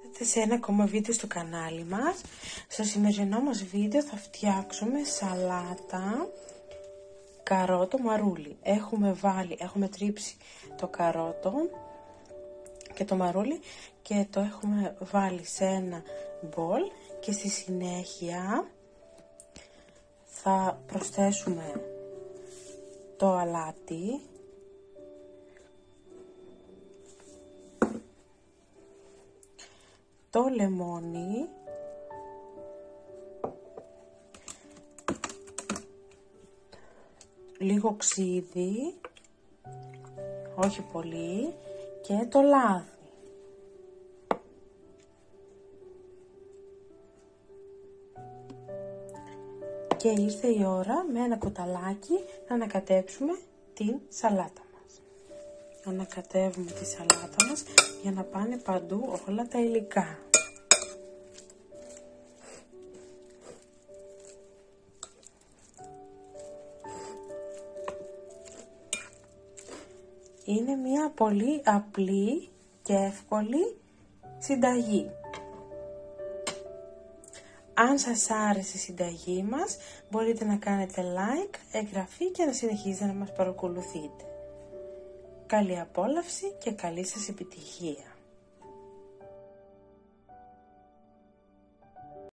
Ήρθατε σε ένα ακόμα βίντεο στο κανάλι μας. Στο σημερινό μας βίντεο θα φτιάξουμε σαλάτα καρότο μαρούλι. Έχουμε τρίψει το καρότο και το μαρούλι και το έχουμε βάλει σε ένα μπολ και στη συνέχεια θα προσθέσουμε το αλάτι, το λεμόνι, λίγο ξύδι, όχι πολύ, και το λάδι. Και ήρθε η ώρα με ένα κουταλάκι να ανακατέψουμε την σαλάτα μας. Ανακατεύουμε τη σαλάτα μας για να πάνε παντού όλα τα υλικά. Είναι μια πολύ απλή και εύκολη συνταγή. Αν σας άρεσε η συνταγή μας, μπορείτε να κάνετε like, εγγραφή και να συνεχίζετε να μας παρακολουθείτε. Καλή απόλαυση και καλή σας επιτυχία!